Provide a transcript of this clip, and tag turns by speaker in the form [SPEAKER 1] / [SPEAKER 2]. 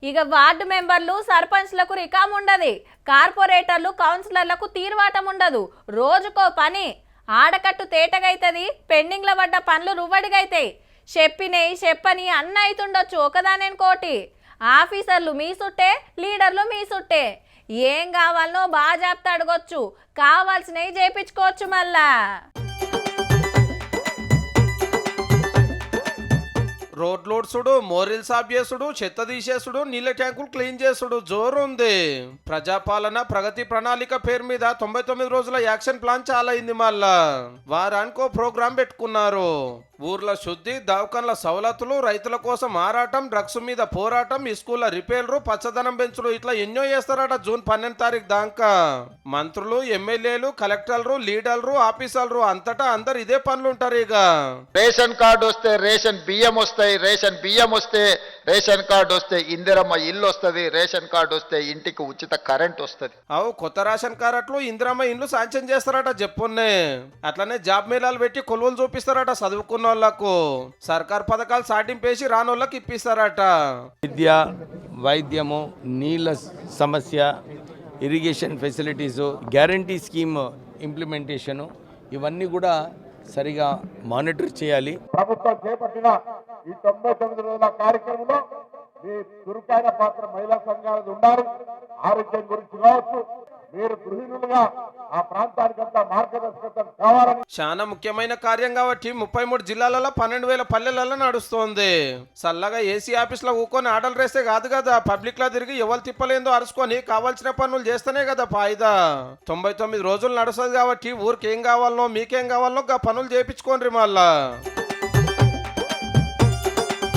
[SPEAKER 1] ఇక వార్డు మెంబర్లు సర్పంచ్లకు రికామ్ ఉండదు, కార్పొరేటర్లు కౌన్సిలర్లకు తీర్వాటం ఉండదు. రోజుకో పని ఆడకట్టు తేటగైతుంది, పెండింగ్ల పడ్డ పనులు రువ్వడిగైతాయి. చెప్పని అన్న అవుతుండొచ్చు ఒకదానేనుకోటి. ఆఫీసర్లు మీ సుట్టే, లీడర్లు మీ సుట్టే. ఏం కావాలనో బాజాప్తా అడగొచ్చు, కావాల్సినవి చేపించుకోవచ్చు. మళ్ళా
[SPEAKER 2] రోడ్లు ఊడ్చుడు, మోరీలు సాఫ్ చేసుడు, చెత్త తీసేసుడు, నీళ్ళ ట్యాంకులు క్లీన్ చేసుడు జోరుంది. ప్రజాపాలన ప్రగతి ప్రణాళిక పేరు మీద 99 రోజుల యాక్షన్ ప్లాన్ చాలా అయింది. మళ్ళా వారానికో ప్రోగ్రాం పెట్టుకున్నారు. ఊర్ల శుద్ధి, దవాఖాన్ల సవలతులు, రైతుల కోసం ఆరాటం, డ్రగ్స్ మీద పోరాటం, స్కూళ్ళ రిపేర్లు, పచ్చదనం పెంచుడు, ఇట్లా ఎన్నో చేస్తారట. జూన్ 12 తారీఖు దాకా మంత్రులు, ఎమ్మెల్యేలు, కలెక్టర్లు, లీడర్లు, ఆఫీసర్లు అంతటా అందరు ఇదే పనులు ఉంటారు. ఇక
[SPEAKER 3] రేషన్ కార్డు వస్తే రేషన్ బియ్యం వస్తాయి, రేషన్ బియ్యం వస్తే రేషన్ కార్డు వస్తే ఇందిరమ్మ ఇల్లు వస్తుంది, రేషన్ కార్డు వస్తే ఇంటికి ఉచిత కరెంట్ వస్తుంది.
[SPEAKER 2] అవు కొత్త రేషన్ కార్డులు, ఇందిరమ్మ ఇండ్లు శాంక్షన్ చేస్తారట. చెప్పున్నే అట్లనే జాబ్ మేళాలు పెట్టి కొలువులు చూపిస్తారట. చదువుకున్న వాళ్ళకు సర్కార్ పథకాలు సాటింపేసి రానోళ్ళకి ఇప్పిస్తారట.
[SPEAKER 4] విద్య, వైద్యము, నీళ్ళ సమస్య, irrigation facilities, guarantee scheme implementation, ఇవన్నీ కూడా సరిగా మానిటర్ చేయాలి.
[SPEAKER 5] ప్రభుత్వం చేపట్టిన ఈ 99 రోజుల కార్యక్రమంలో మీ చురుకైన పాత్ర మహిళా సంఘాలది ఉండాలి. ఆరోగ్యం గురించి కావచ్చు, మీరు గృహిణులుగా ఆ ప్రాంతానికంతా మార్గదర్శకత్వం కావాలని
[SPEAKER 2] చాలా ముఖ్యమైన కార్యం కాబట్టి 33 జిల్లాలలో 12,000 పల్లెలలో నడుస్తోంది. చల్లగా ఏసీ ఆఫీస్లో ఊకొని ఆర్డర్లు వేస్తే కాదు కదా, పబ్లిక్ లో తిరిగి ఎవరు తిప్పలేందో అరుచుకొని కావాల్సిన పనులు చేస్తేనే కదా ఫాయిదా. 99 రోజులు నడుస్తుంది కాబట్టి ఊరికి ఏం కావాలనో మీకేం కావాలనో పనులు చేయించుకోండి. మళ్ళా